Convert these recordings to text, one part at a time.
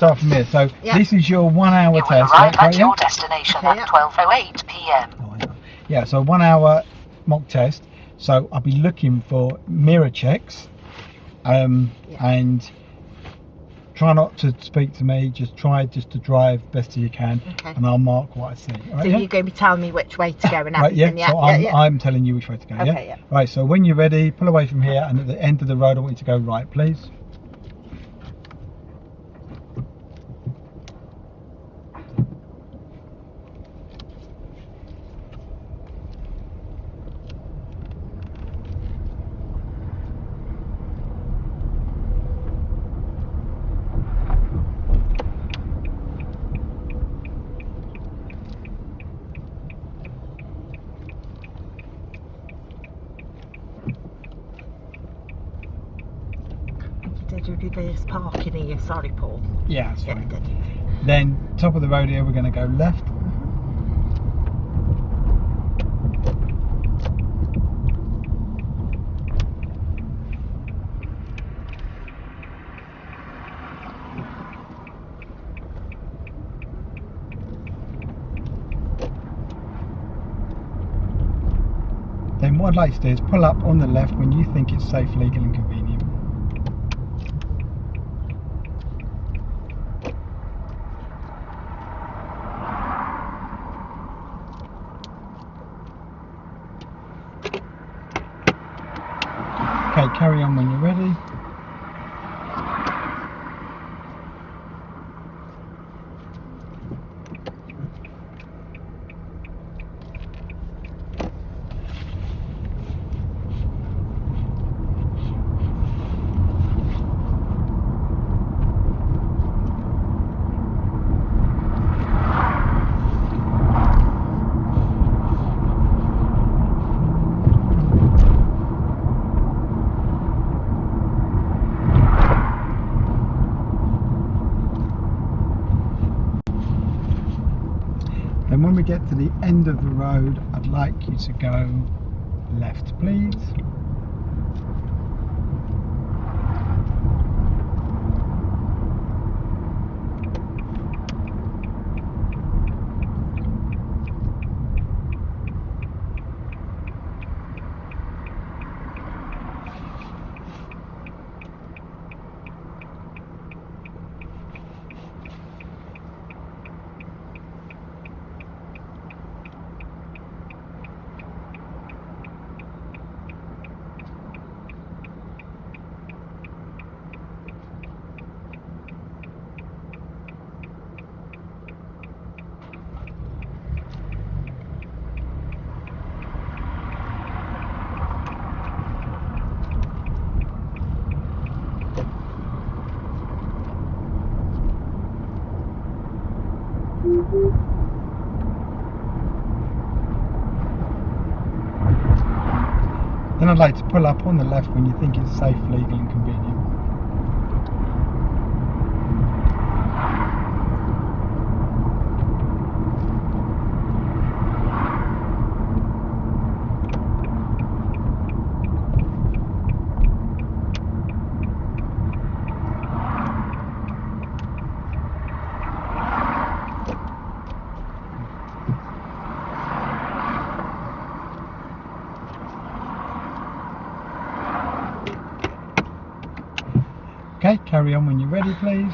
Start from here. So this is your 1 hour You will test. arrive at your destination at 12:08 p.m. Oh, yeah, so 1 hour mock test. So I'll be looking for mirror checks, and try not to speak to me. Just try to drive best you can, and I'll mark what I see. Right, so you're going to be telling me which way to go and everything. Right, so I'm telling you which way to go. Okay, Right, so when you're ready, pull away from here, and at the end of the road, I want you to go right, please. Did you do this parking here? Sorry, Paul. Yeah, that's fine. Then top of the road here, we're going to go left. Then what I'd like to do is pull up on the left when you think it's safe, legal and convenient. Okay, carry on when you're ready. Then when we get to the end of the road, I'd like you to go left, please. Then I'd like to pull up on the left when you think it's safe, legal and convenient. Okay, carry on when you're ready, please.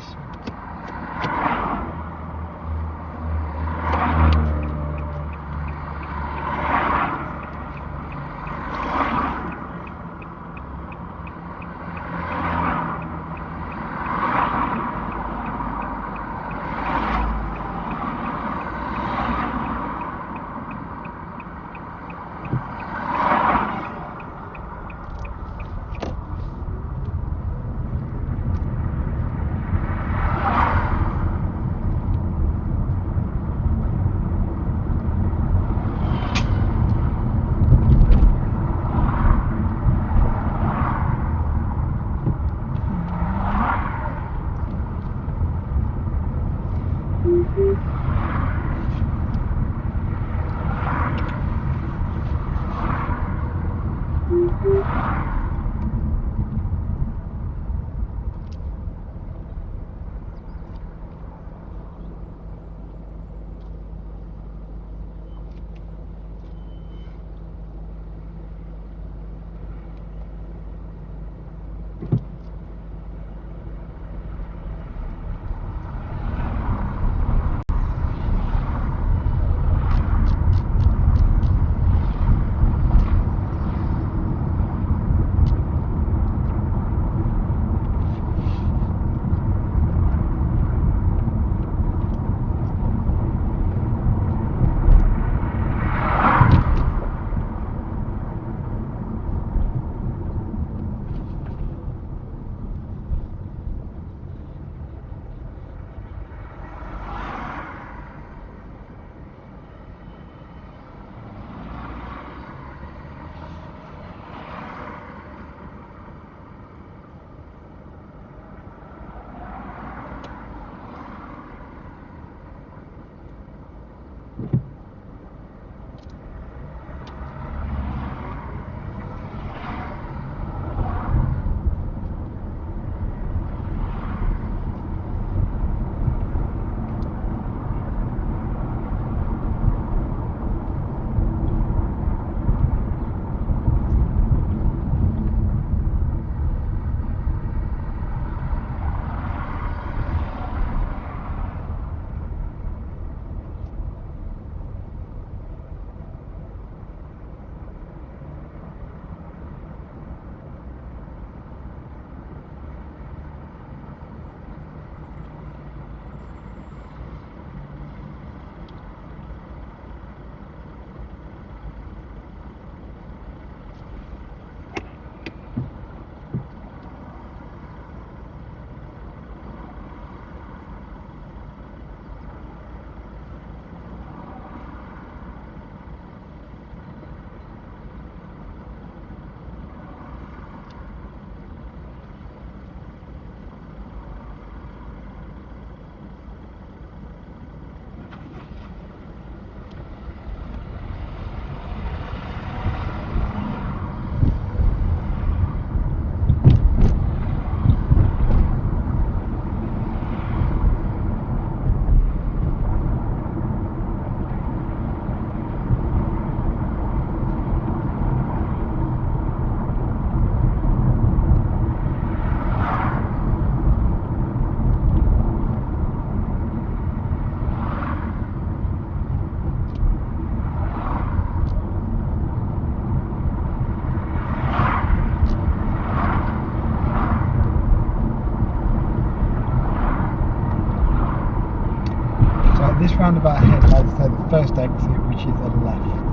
This roundabout ahead, I'd say the first exit, which is the left.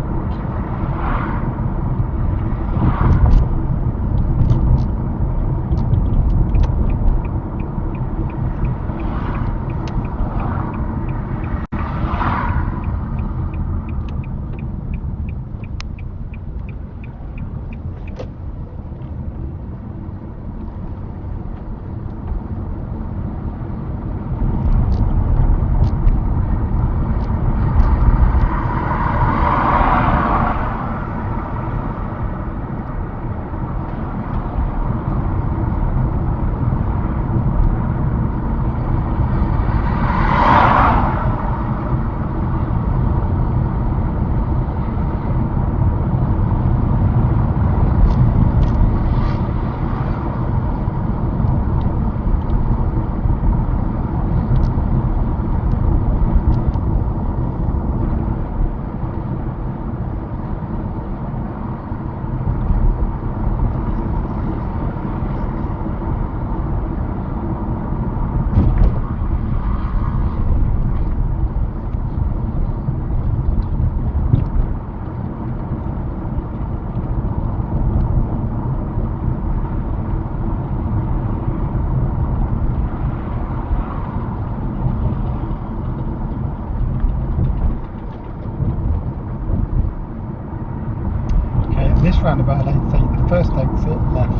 This roundabout, I'd say the first exit left.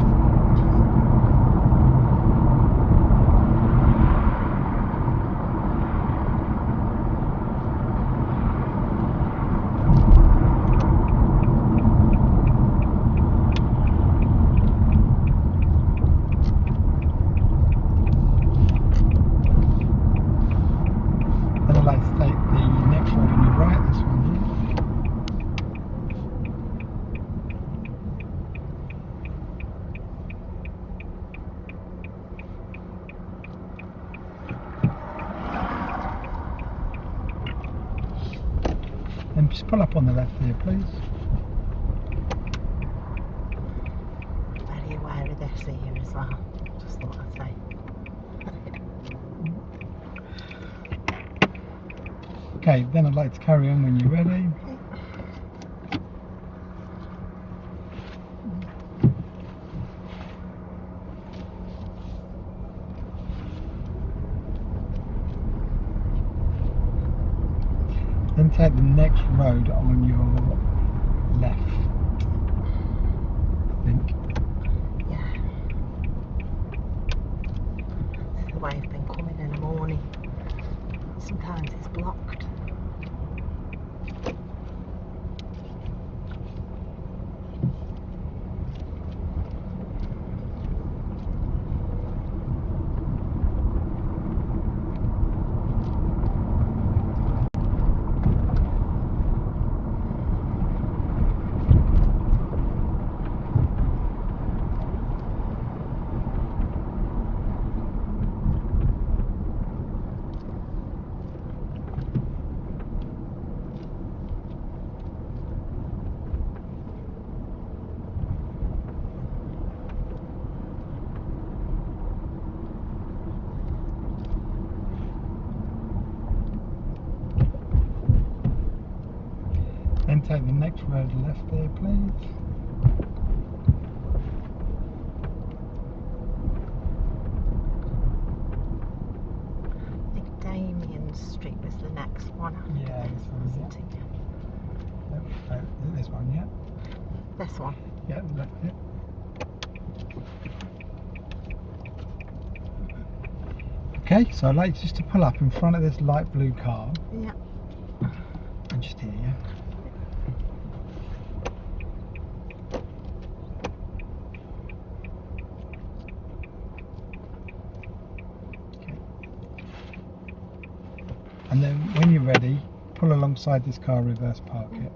Then I'd like to take the next road on your right, this one here. And just pull up on the left here, please. Very aware of this here as well. Just thought I'd say. Okay, then I'd like to carry on when you're ready. Then take the next road on your left, I think. Yeah. This is the way I've been coming in the morning. Sometimes it's blocked. take the next road left there, please? I think Damien Street was the next one after Yeah, this, this one, wasn't it? This one, yeah? This one. Yeah, left it. Okay, so I'd like just to pull up in front of this light blue car. Yeah. And just here, yeah? Okay. And then when you're ready, pull alongside this car, reverse park it.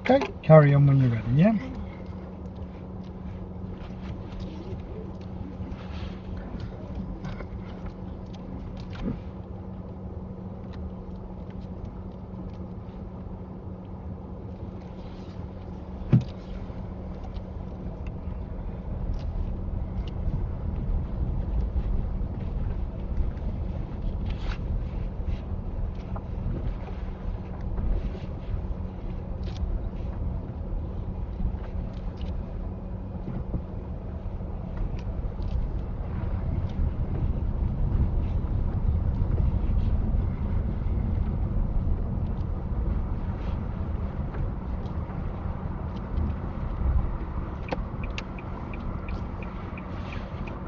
Okay, carry on when you're ready, yeah?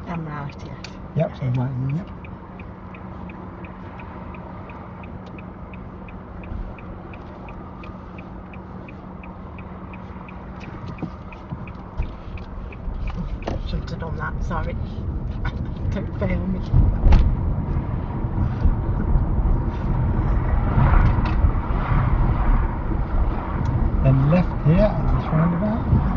I'm right, yeah. Yep, so right in, yep. Shouldn't have done that, sorry. Don't fail me. Then left here at this roundabout.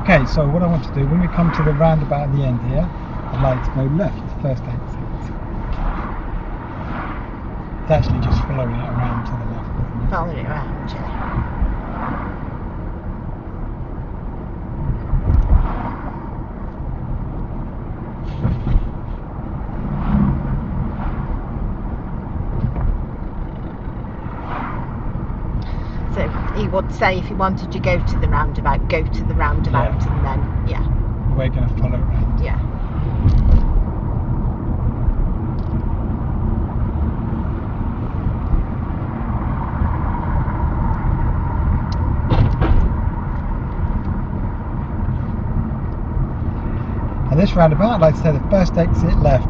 Okay, so what I want to do, when we come to the roundabout at the end here, I'd like to go left, first exit. It's actually just following it around to the left, isn't it? Follow it around, yeah. So he would say if he wanted to go to the roundabout, go to the roundabout, Yeah. and then, yeah. We're going to follow it around. Yeah. And this roundabout, I'd like to say the first exit left.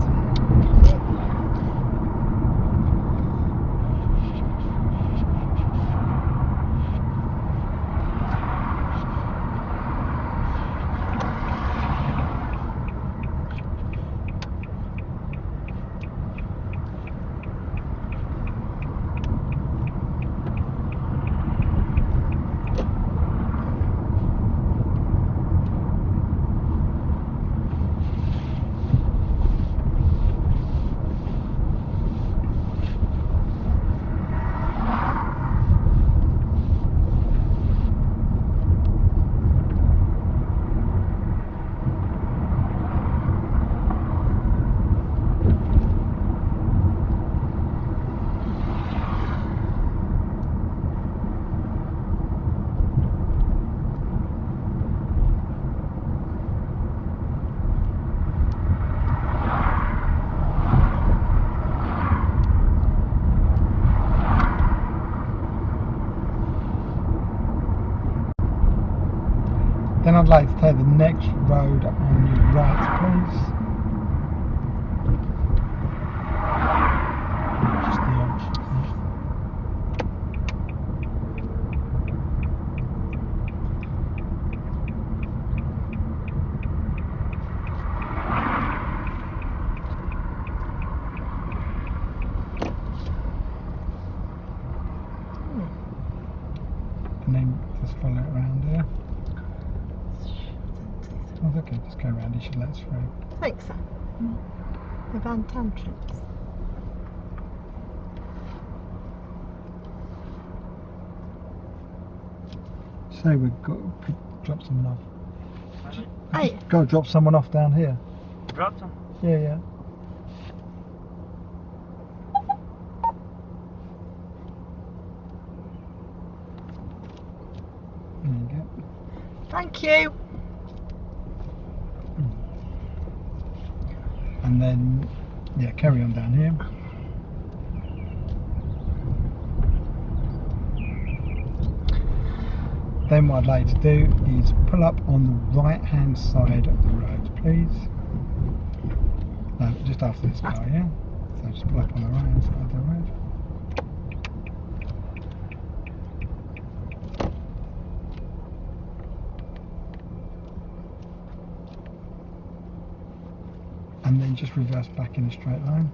Then I'd like to take the next road on your right, please. Just the option. And then just follow it around here. Oh, okay, just go around. You should let us through. I think so. The van entrance. So we've got to drop someone off. Hey, Got to drop someone off down here. Drop them. Yeah, yeah. There you go. thank you. And then, yeah, carry on down here. Then what I'd like to do is pull up on the right hand side of the road, please. No, just after this car, yeah? So just pull up on the right hand side of the road. And then just reverse back in a straight line.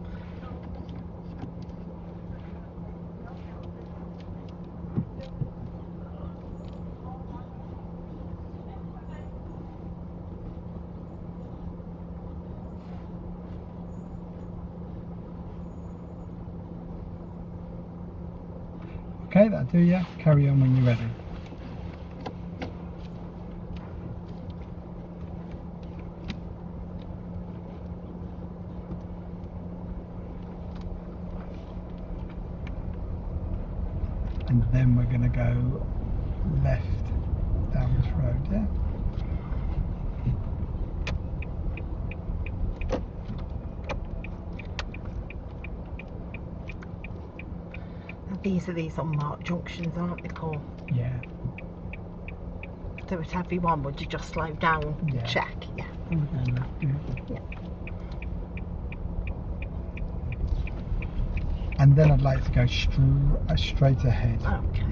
Okay, that'll do, yeah. Carry on when you're ready. And then we're going to go left down this road, yeah? These are these unmarked junctions, aren't they, Paul? Yeah. So at every one, would you just slow down and Yeah. check? Yeah. Yeah. And then I'd like to go straight ahead. Okay.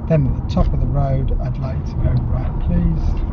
Then at the top of the road, I'd like to go right, please.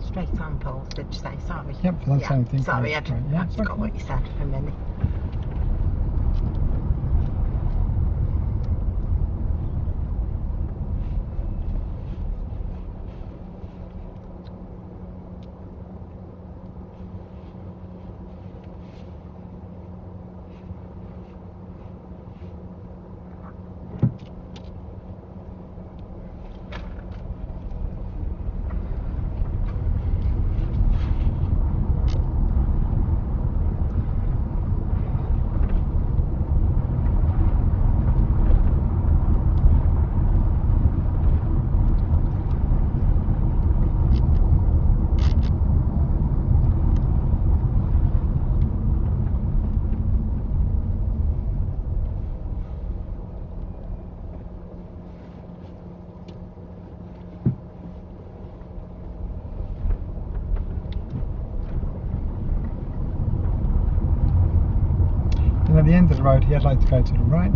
Straight on, Paul, did you say? Sorry. Yep, that's Yeah. the only thing. Sorry, I Straight, didn't. yeah, I it's forgot okay. what you said for a minute. Then at the end of the road here, I'd like to go to the right.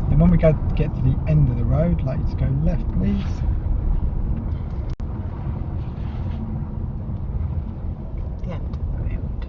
Then when we get to the end of the road, I'd like you to go left, please. The end of the road.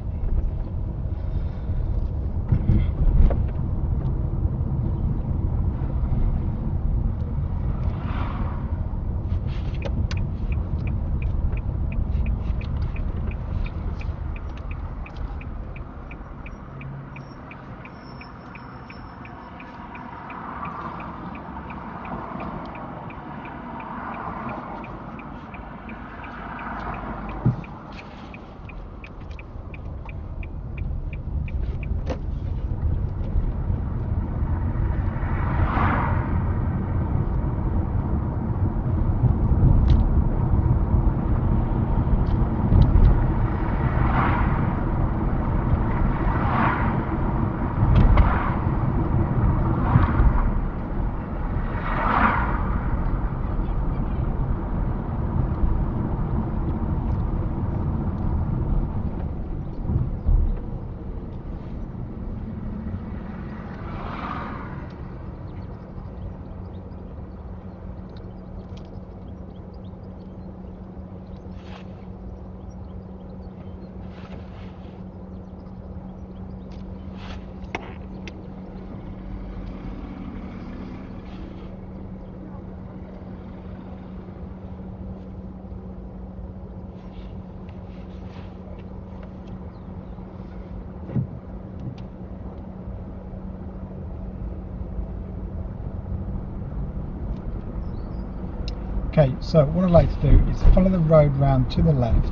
Okay, so what I'd like to do is follow the road round to the left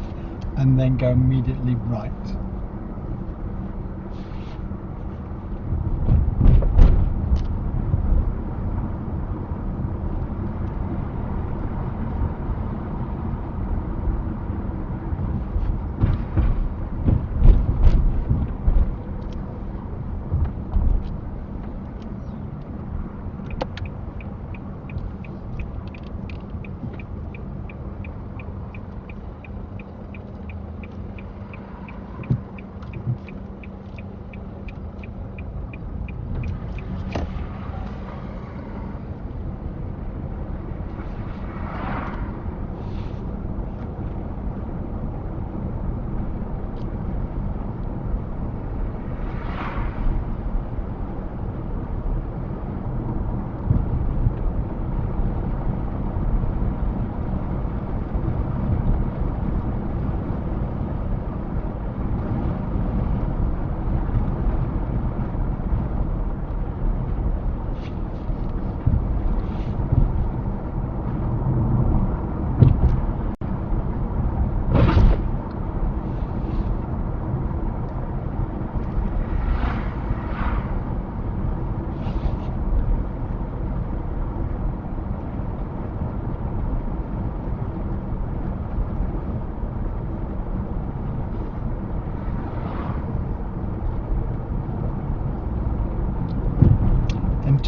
and then go immediately right.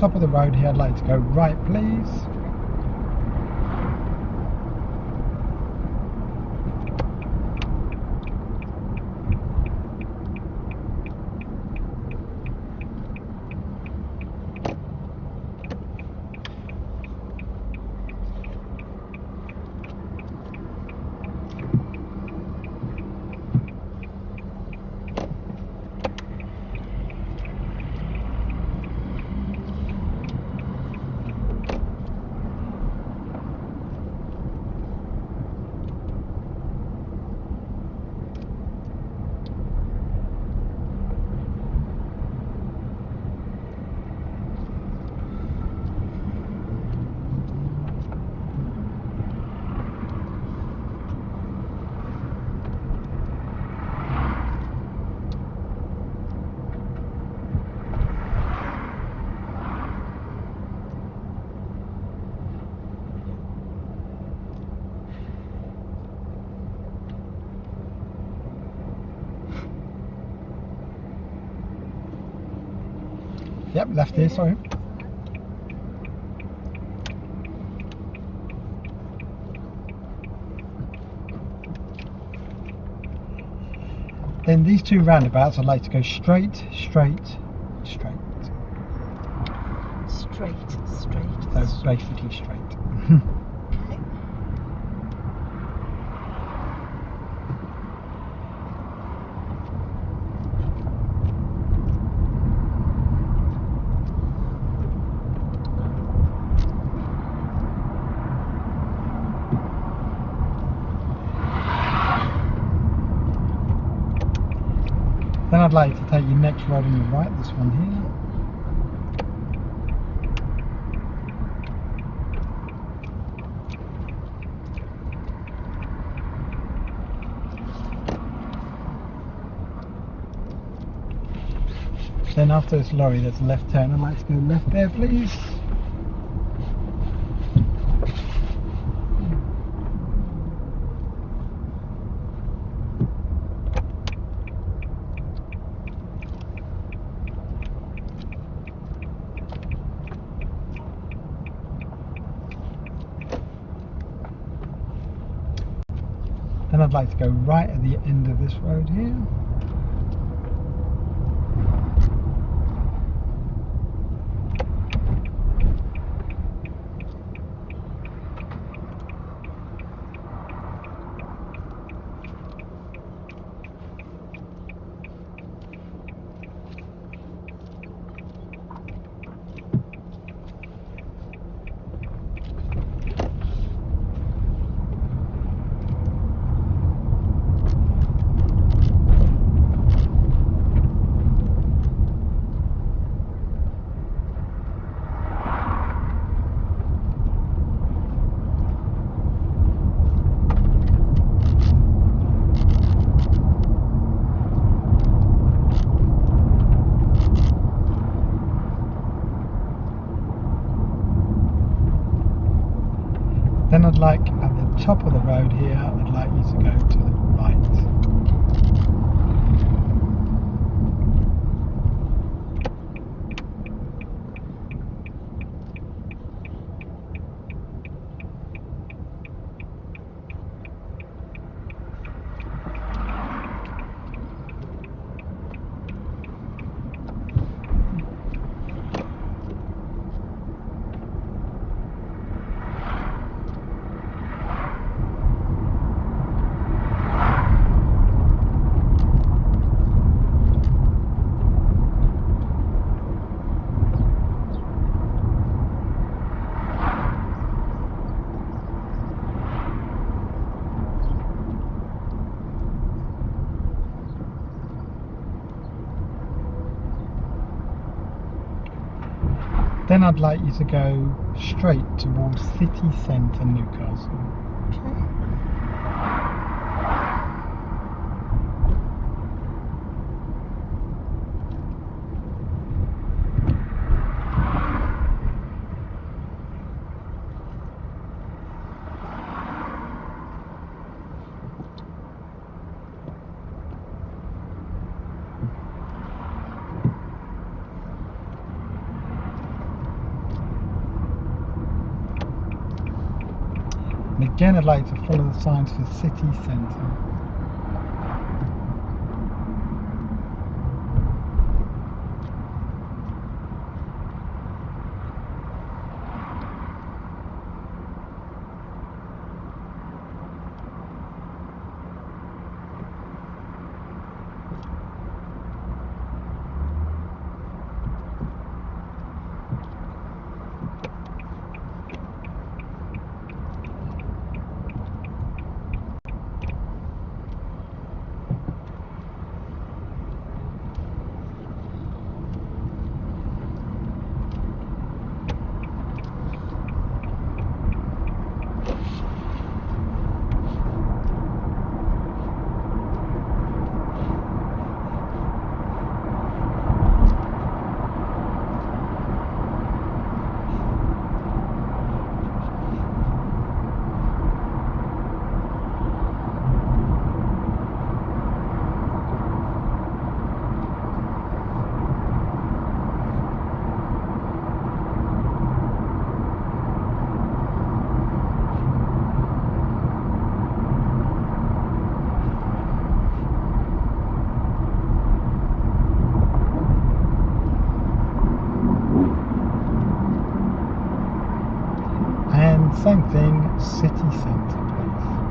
top of the road here, I'd like to go right, please. Yep, left here, sorry. Then these two roundabouts, I'd like to go straight, straight, straight. Straight. So basically straight. Okay. Then I'd like to take your next road on your right, this one here. Then after this lorry there's a left turn, I'd like to go left there, please. Then I'd like to go right at the end of this road here. Then I'd like, at the top of the road here, I'd like you to go to the right. Then I'd like you to go straight towards city centre Newcastle. Okay. And again, I'd like to follow the signs for city centre. Same thing, city centre, please.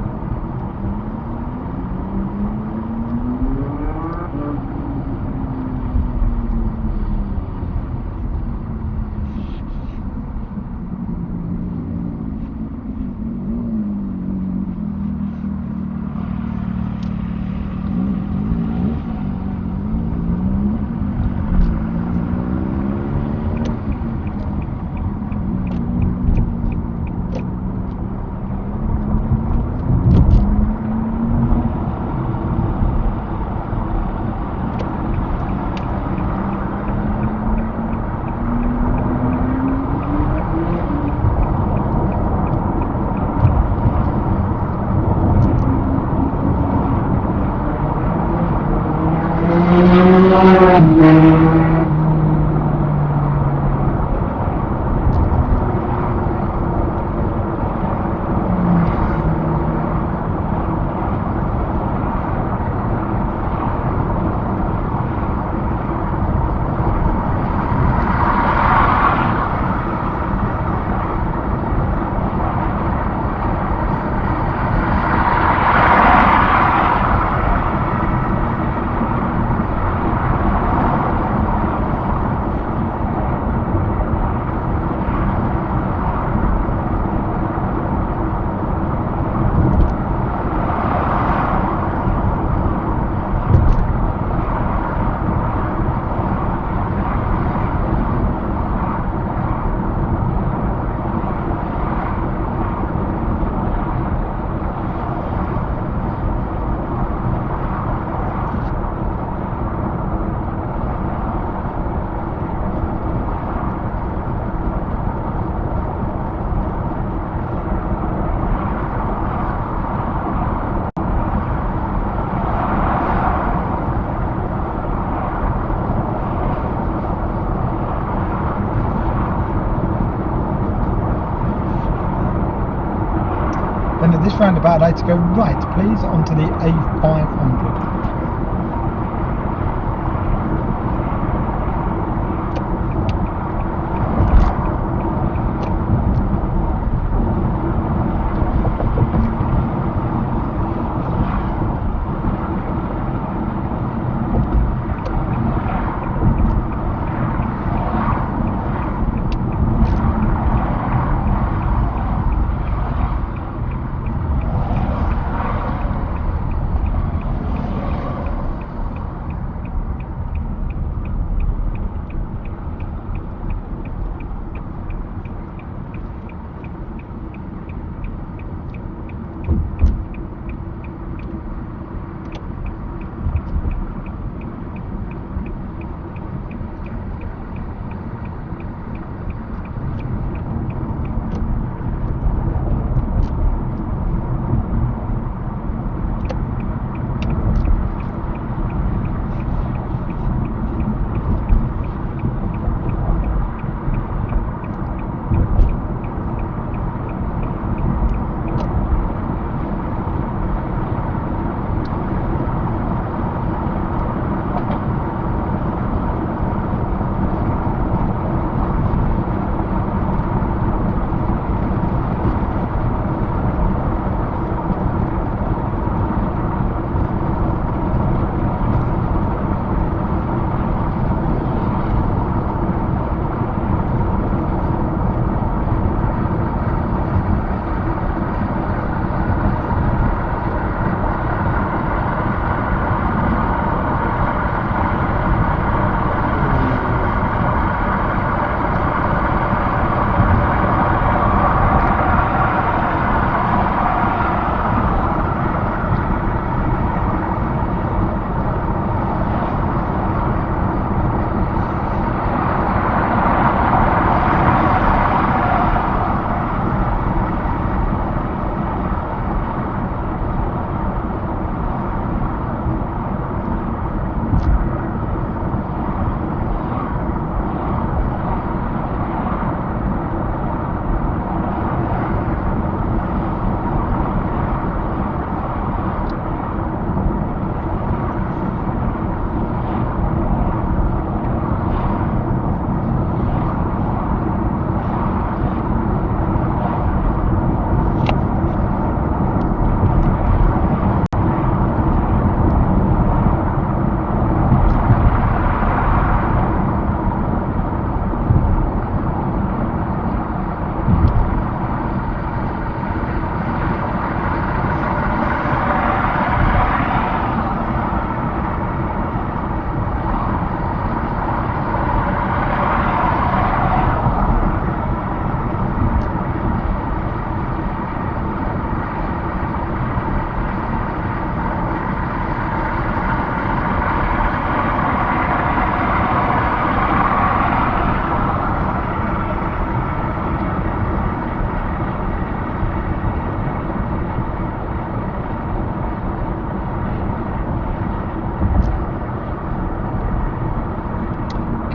Then at this roundabout, I'd like to go right, please, onto the A500.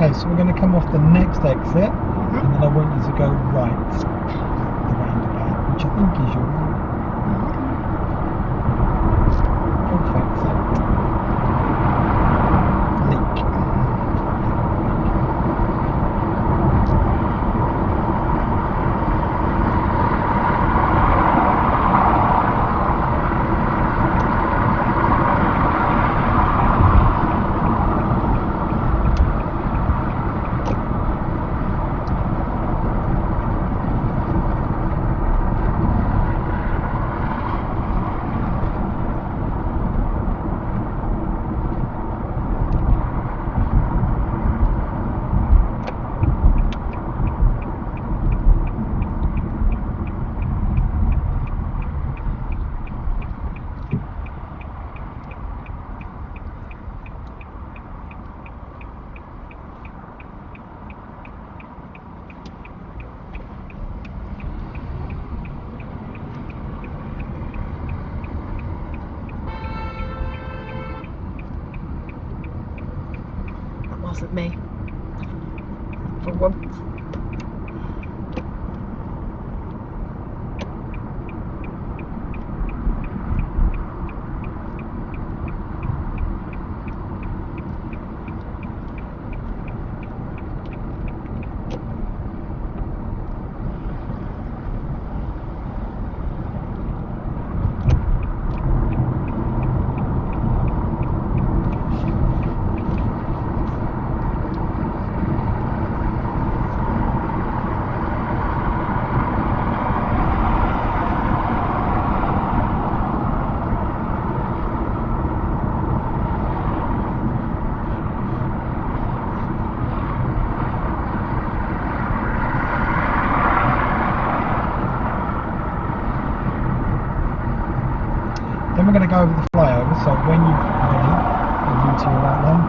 Okay, so we're going to come off the next exit, Mhm. and then I want you to go right, the roundabout, which I think is your fourth exit. Leak. That wasn't me. For once. Then we're going to go over the flyover, so when you're ready, you're into your right lane.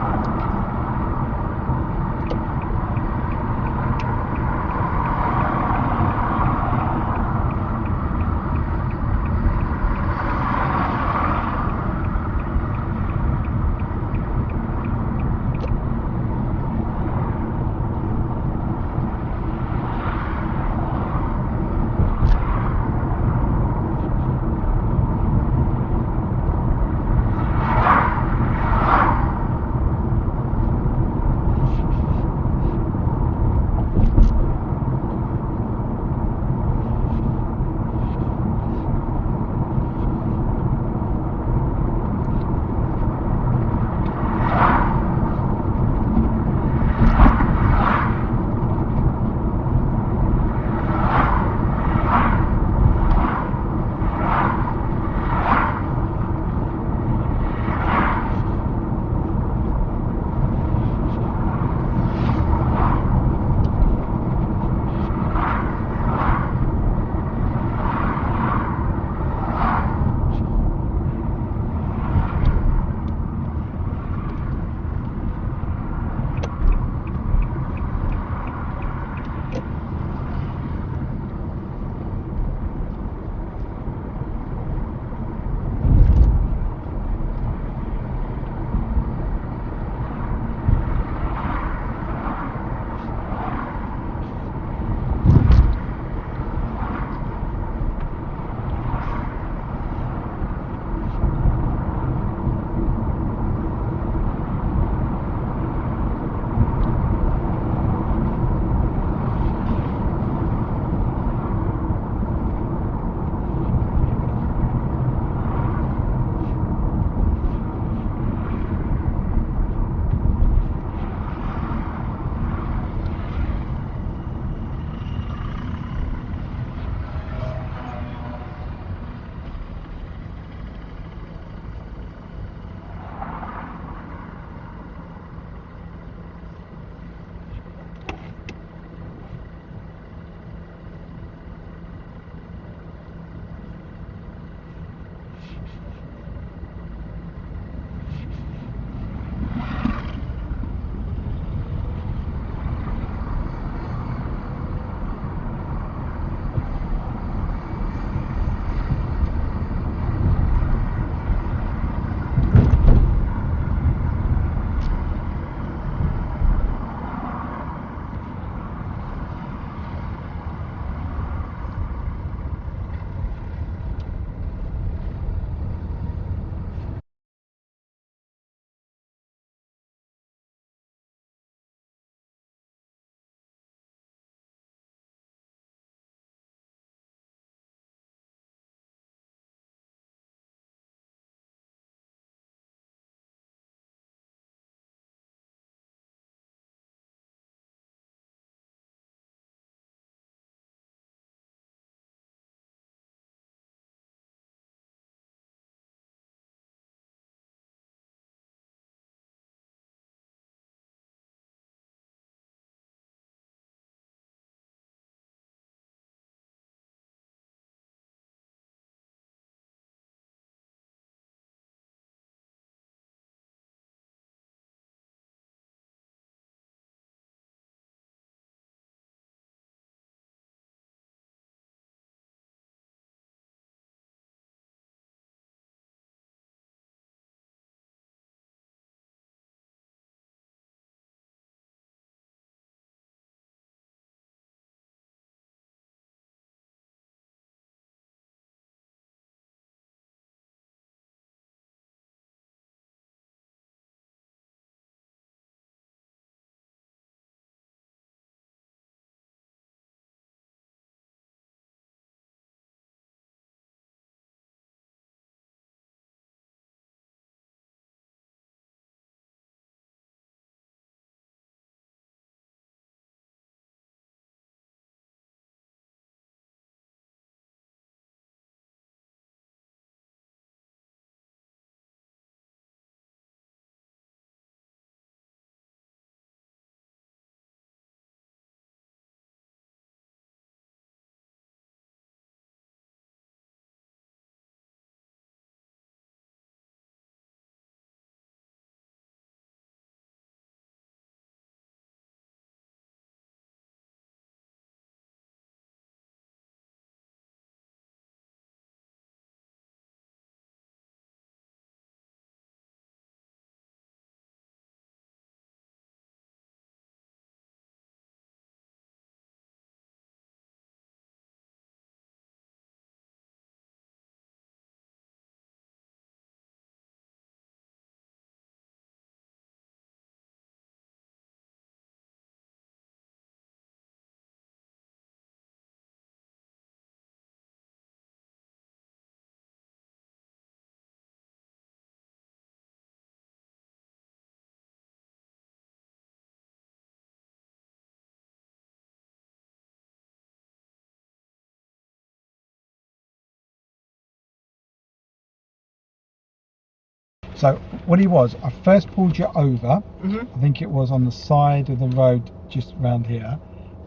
So what it was, I first pulled you over. Mhm. I think it was on the side of the road just around here.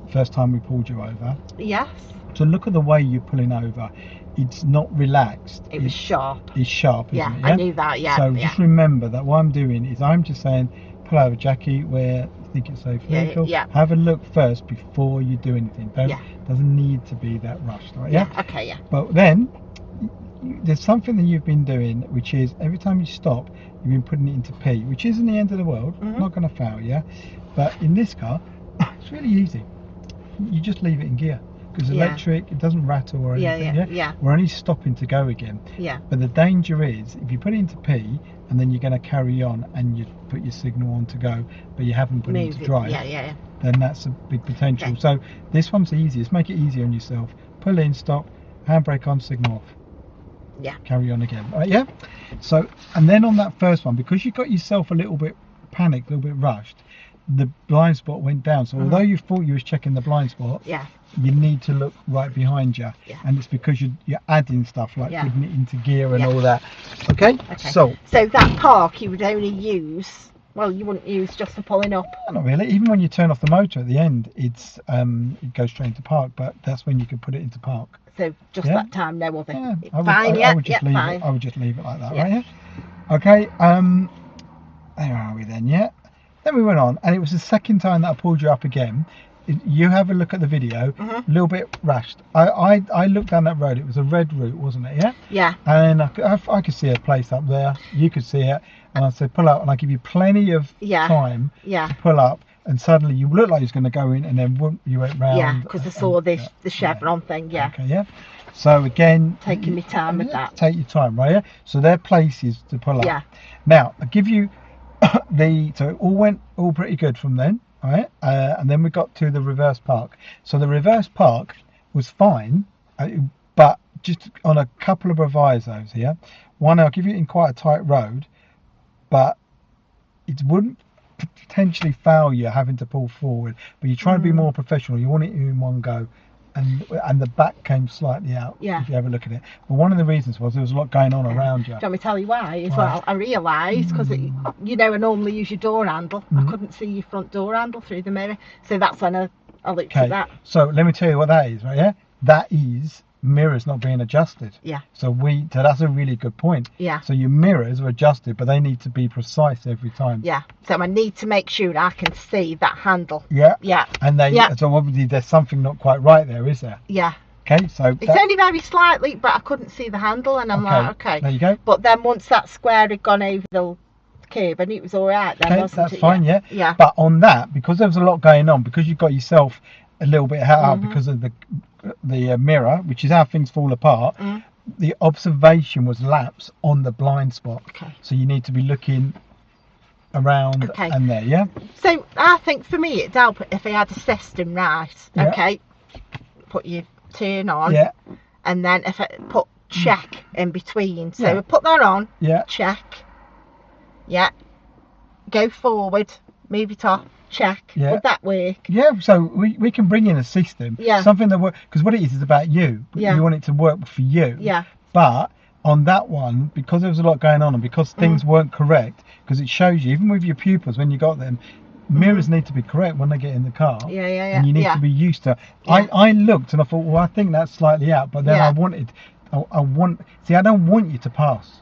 First time we pulled you over. Yes. So look at the way you're pulling over. It's not relaxed. It was sharp. It's sharp, isn't Yeah, it? I knew that. Yeah. So yeah. just remember that what I'm doing is I'm just saying, pull over, Jackie, where you think it's safe. Yeah. Have a look first before you do anything. Doesn't need to be that rushed, right? Yeah. Okay. Yeah. But then there's something that you've been doing, which is every time you stop, you've been putting it into P, which isn't the end of the world. Mhm. Not going to fail, yeah. But in this car, it's really easy. You just leave it in gear because electric, it doesn't rattle or anything. Yeah. We're only stopping to go again. Yeah. But the danger is if you put it into P and then you're going to carry on and you put your signal on to go, but you haven't put it into drive. Yeah. Then that's a big potential. Okay. So this one's easy. Let's make it easier on yourself. Pull in, stop, handbrake on, signal off. Yeah. Carry on again. All right, yeah? So, and then on that first one, because you got yourself a little bit panicked, a little bit rushed, the blind spot went down. So although you thought you was checking the blind spot, Yeah. you need to look right behind you. Yeah. And it's because you're adding stuff like Yeah. putting it into gear and Yeah. all that. Okay? Okay. So, that park you would only use. Well, you wouldn't use just for pulling up. not really. Even when you turn off the motor at the end, it goes straight into park, but that's when you can put it into park. So just Yeah. that time, no other. Yeah, Fine. I would just leave fine. it. I would just leave it like that, Yeah. right? Yeah. Okay. There are we then? Yeah. Then we went on, and it was the second time that I pulled you up again. You have a look at the video. Mhm. A little bit rushed. I looked down that road. It was a red route, wasn't it? Yeah. Yeah. And I could see a place up there. You could see it, and I said pull up, and I give you plenty of time Yeah. to pull up. And suddenly you looked like you was going to go in, and then whoop, you went round. Yeah. Because I saw and- the chevron thing. Yeah. Okay, yeah. So again, Taking me time with that. Take your time, right? Yeah. So they're places to pull up. Yeah. Now I give you so it all went all pretty good from then, right? And then we got to the reverse park. So the reverse park was fine, but just on a couple of provisos here. One, I'll give you in quite a tight road, but it wouldn't potentially fail you having to pull forward. But you're trying to be more professional. You want it in one go. And the back came slightly out. Yeah. If you have a look at it, but one of the reasons was there was a lot going on around you. Do you want me to tell you why as Why? well? I realised because I normally use your door handle. I couldn't see your front door handle through the mirror, so that's when I looked at that. So let me tell you what that is, right? Yeah, that is mirrors not being adjusted. Yeah. So that's a really good point. Yeah. So your mirrors are adjusted, but they need to be precise every time. Yeah. So I need to make sure I can see that handle. Yeah. Yeah. And so obviously there's something not quite right there, is there? Yeah. Okay. So It's only very slightly, but I couldn't see the handle, and I'm like, okay. There you go. But then once that square had gone over the curb, and it was all right then, Okay, wasn't that's it? fine. Yeah. Yeah. But on that, because there was a lot going on, because you got yourself a little bit out because of the mirror, which is how things fall apart. The observation was lapse on the blind spot. Okay. So you need to be looking around and there, yeah? So I think for me it'd help if I had assessed him right. Yeah. Okay. Put your turn on. Yeah. And then if I put check in between. So Yeah. I put that on. Yeah. Check. Yeah. Go forward. Move it off. Check. Yeah. Would that work? Yeah, so we can bring in a system, something that works, because what it is about you. Yeah. You want it to work for you. Yeah. But on that one, because there was a lot going on and because things weren't correct, because it shows you, even with your pupils, when you got them, mirrors need to be correct when they get in the car. Yeah. And you need to be used to. I looked and I thought, well, I think that's slightly out, but then I don't want you to pass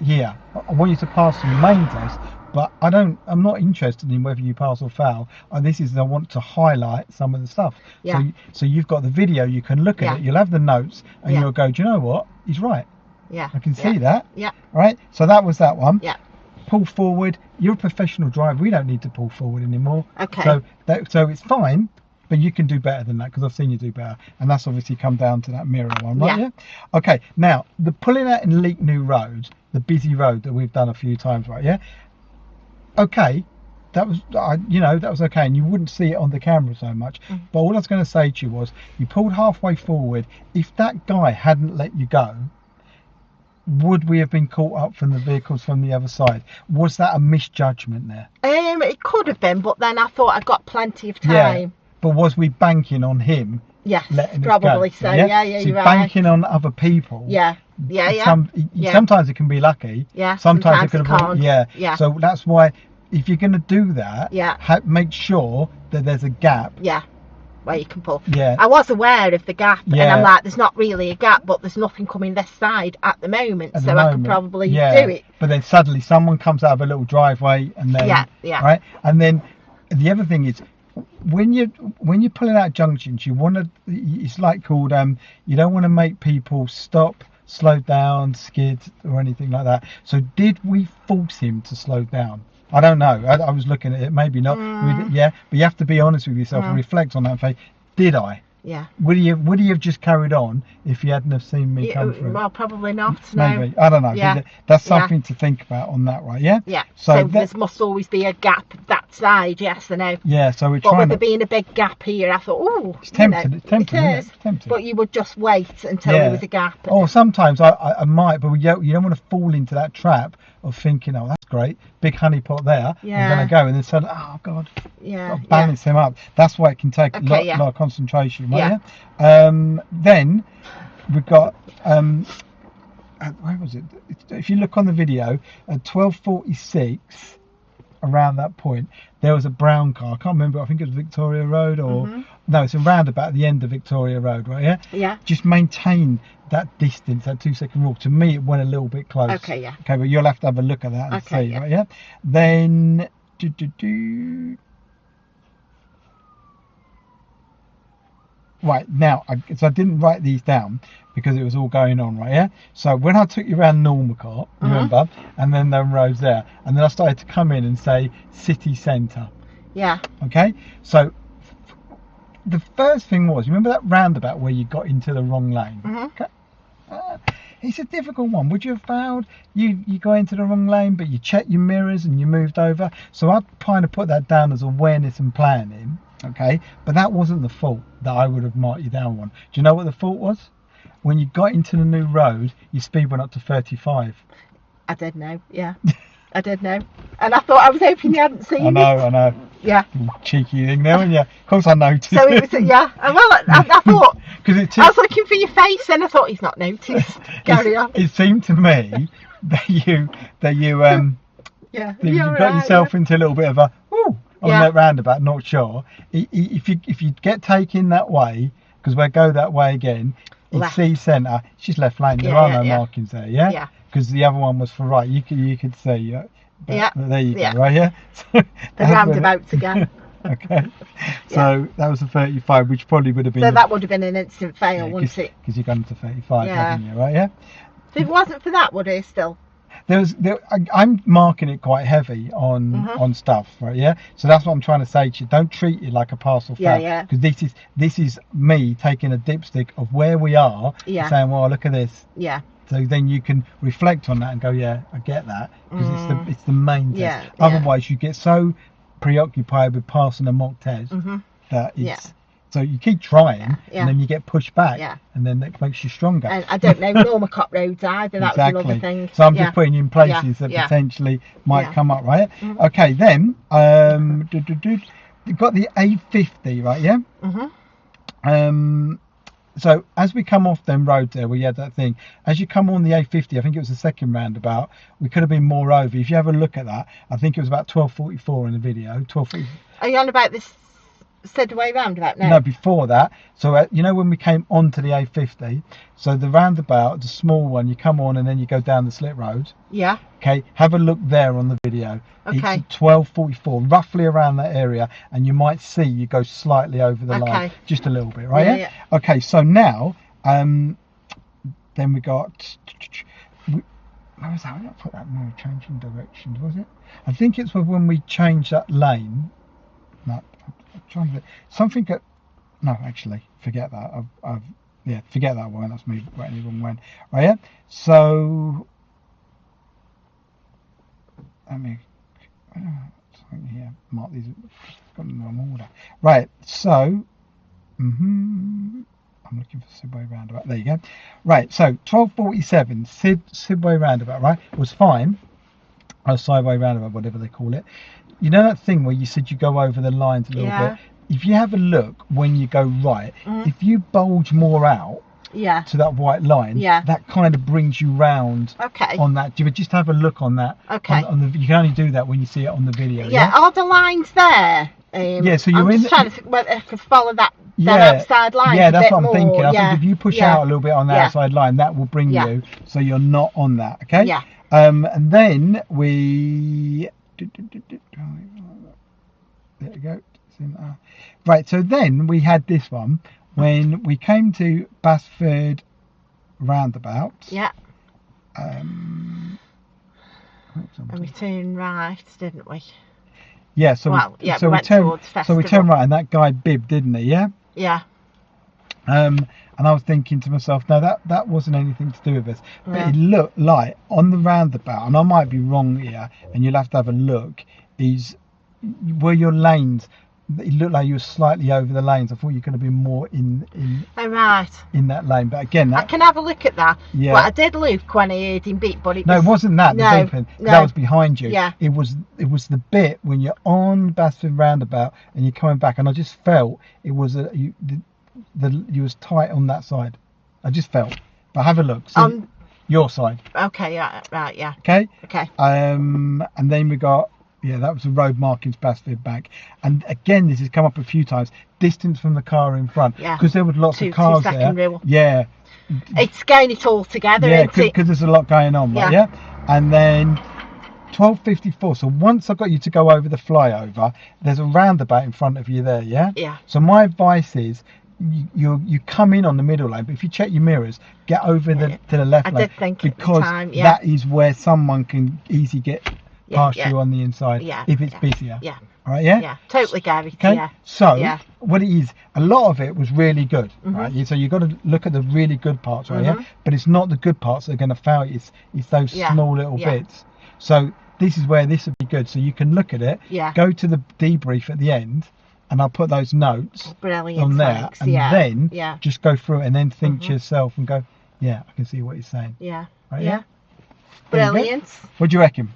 here. I want you to pass your main test. But I'm not interested in whether you pass or fail. I want to highlight some of the stuff. Yeah. So you've got the video, you can look at it, you'll have the notes, and you'll go, do you know what? He's right. Yeah. I can see that. Yeah. Right? So that was that one. Yeah. Pull forward. You're a professional driver. We don't need to pull forward anymore. Okay. So it's fine, but you can do better than that because I've seen you do better. And that's obviously come down to that mirror one, right? Yeah. Okay. Now, the pulling out in Leek New Road, the busy road that we've done a few times, right? Yeah. Okay, that was okay, and you wouldn't see it on the camera so much. But all I was going to say to you was, you pulled halfway forward. If that guy hadn't let you go, would we have been caught up from the vehicles from the other side? Was that a misjudgment there? It could have been, but then I thought I got plenty of time. Yeah, but was we banking on him? Yes, letting probably us go? so. Yeah, so you're right. banking on other people. Yeah. Yeah, yeah. Sometimes it can be lucky. Yeah. Sometimes it can can't. Yeah. So that's why if you're going to do that, yeah, make sure that there's a gap. Yeah. Where you can pull. Yeah. I was aware of the gap, Yeah. and I'm like, there's not really a gap, but there's nothing coming this side at the moment, I could probably do it. But then suddenly someone comes out of a little driveway, and then right, and then the other thing is when you're pulling out junctions, you want to. It's like called you don't want to make people stop, slow down, skid, or anything like that. So did we force him to slow down? I don't know. I was looking at it. Maybe not. Yeah, but you have to be honest with yourself and reflect on that. And say, did I? Yeah. Would he have just carried on if he hadn't have seen me come through? Well, probably not. Maybe. No. I don't know. Yeah. That's something to think about on that, right? Yeah. Yeah. So there must always be a gap that side. Yes, I know. Yeah. So we're but trying. But with there being a big gap here, I thought, oh, it's tempting. It's tempting. It is. It's tempting. But you would just wait until there was a gap. Oh, sometimes I might, but you don't want to fall into that trap of thinking, oh, that's great, big honey pot there. Yeah. I'm going to go, and then suddenly, oh God. Yeah. Balance him up. That's why it can take a lot of concentration, right? Yeah. Then we've got where was it? If you look on the video at 12:46, around that point, there was a brown car. I can't remember. I think it was Victoria Road or no, it's a roundabout at the end of Victoria Road, right? Yeah. Yeah. Just maintain that distance, that 2-second rule. To me, it went a little bit close. Okay. Yeah. Okay, but you'll have to have a look at that and see, right? Yeah. Then. Right, now, so I didn't write these down because it was all going on, right, yeah? So when I took you around Normacote, remember, and then them roads there, and then I started to come in and say city centre. Yeah. Okay, so the first thing was, you remember that roundabout where you got into the wrong lane? Okay. It's a difficult one. Would you have found you go into the wrong lane, but you checked your mirrors and you moved over? So I'd kind of put that down as awareness and planning. Okay, but that wasn't the fault that I would have marked you down on. Do you know what the fault was? When you got into the new road, your speed went up to 35. I did know, yeah. I did know. And I was hoping you hadn't seen it. I know. Yeah. Cheeky thing there, yeah. Of course I noticed. So it was, yeah. Well, I thought, I was looking for your face and I thought he's not noticed. Carry on. It seemed to me that you got yourself into a little bit of a, on that roundabout, not sure. If you get taken that way, because we'll go that way again, it's C centre, it's just left lane. There are no markings there, yeah? Yeah. Because the other one was for right. You could see. But there you go, right? Yeah. So the roundabouts again. Okay. So that was a 35, which probably would have been. So that would have been an instant fail, wouldn't it? Because you've gone to 35, haven't you? Right? Yeah. If it wasn't for that, would it still? I'm marking it quite heavy on stuff, right? Yeah. So that's what I'm trying to say to you. Don't treat it like a parcel fail. Yeah. Because this is me taking a dipstick of where we are, and saying, well, look at this. Yeah. So then you can reflect on that and go, yeah, I get that, because it's the main test. Otherwise, you get so preoccupied with passing a mock test that it's. So you keep trying, and then you get pushed back, and then that makes you stronger. And I don't know Normacote roads either. That's another thing. So I'm just putting you in places that potentially might come up, right? Okay, then you've got the A50, right? Yeah. So as we come off them roads there, we had that thing. As you come on the A50, I think it was the second roundabout. We could have been more over. If you have a look at that, I think it was about 12:44 in the video. 12:40. Are you on about this Sidway roundabout now? No, before that. So you know when we came onto the A50, so the roundabout, the small one, you come on and then you go down the slit road. Yeah. Okay, have a look there on the video. Okay. It's 12:44, roughly around that area, and you might see you go slightly over the line, just a little bit, right? Yeah. Okay, so now, then we got. Where was that? I put that no changing directions, was it? I think it's when we changed that lane. No. Trying to something that no, actually forget that. Forget that one. That's me writing the wrong one. Right, yeah. So let me something here. Mark these. Got them in the wrong order. Right. So I'm looking for Sidway roundabout. There you go. Right. So 12:47 Sidway roundabout. Right, was fine. Or Sideway roundabout, whatever they call it. You know that thing where you said you go over the lines a little bit? If you have a look when you go right, if you bulge more out, Yeah. to that white line, Yeah. that kind of brings you round Okay. on that. Just have a look on that. Okay. You can only do that when you see it on the video. Yeah, are the lines there? Yeah, so you're I'm in just trying to think whether I could follow that Yeah, outside line. yeah, a that's bit what I'm thinking. more. I Yeah. think if you push Yeah. out a little bit on the Yeah. outside line, that will bring Yeah. you so you're not on that. Okay. Yeah. And then we. There we go. Right. So then we had this one when we came to Basford roundabout. Yeah. And we turned right, didn't we? Yeah. So we went towards Festival. So we turned right, and that guy bibbed, didn't he? Yeah. Yeah. And I was thinking to myself, no, that wasn't anything to do with us. But Yeah. it looked like on the roundabout, and I might be wrong here, and you'll have to have a look, is where your lanes, it looked like you were slightly over the lanes. I thought you could have been more in Right. in that lane. But again, I can have a look at that. Yeah. Well, I did look when I heard him beat, but it No, was... it wasn't that. The No, beeping. no. That was behind you. Yeah. It was the bit when you're on Basford roundabout and you're coming back, and I just felt it was you was tight on that side. I just felt. But have a look. See your side. Okay. Yeah. Right. Yeah. Okay. Okay. And then we got that was the road markings Basford back, and again this has come up a few times. Distance from the car in front. Yeah. Because there were lots of cars there. 2-second rule. Yeah. It's getting it all together. Yeah, isn't it? because there's a lot going on, right? Yeah. And then 12:54. So once I got you to go over the flyover, there's a roundabout in front of you there. Yeah. Yeah. So my advice is, you come in on the middle lane, but if you check your mirrors, get over to the left lane. I did think at the because time, yeah. that is where someone can easily get past yeah. you on the inside if it's busier. Yeah. All right. Yeah. Yeah. Totally, Gary. Okay. Yeah. So Yeah. what it is, a lot of it was really good, right? So you've got to look at the really good parts, right? Yeah. But it's not the good parts that are going to fail you. It's those small little bits. So this is where this would be good. So you can look at it. Yeah. Go to the debrief at the end, and I'll put those notes Brilliant. on there, Thanks. and then just go through it and then think to yourself and go, yeah, I can see what he's saying. Yeah. Right, Yeah. There you go. Brilliant. What do you reckon?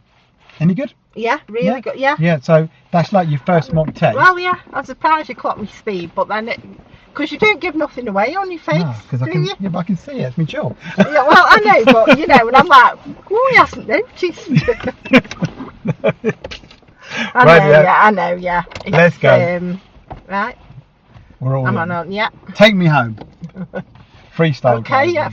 Any good? Yeah. Really good. Yeah. Yeah. So that's like your first mock test. Well, yeah. I'm surprised you clocked me speed, but then because you don't give nothing away on your face, No, because I can. you? Yeah, but I can see it. It's my job. Yeah, well, I know, but you know, and I'm like, oh, he hasn't noticed. I know, yeah. Let's go. Right. We're all I'm in. on, yeah. Take me home. Freestyle. Okay, guys. yeah.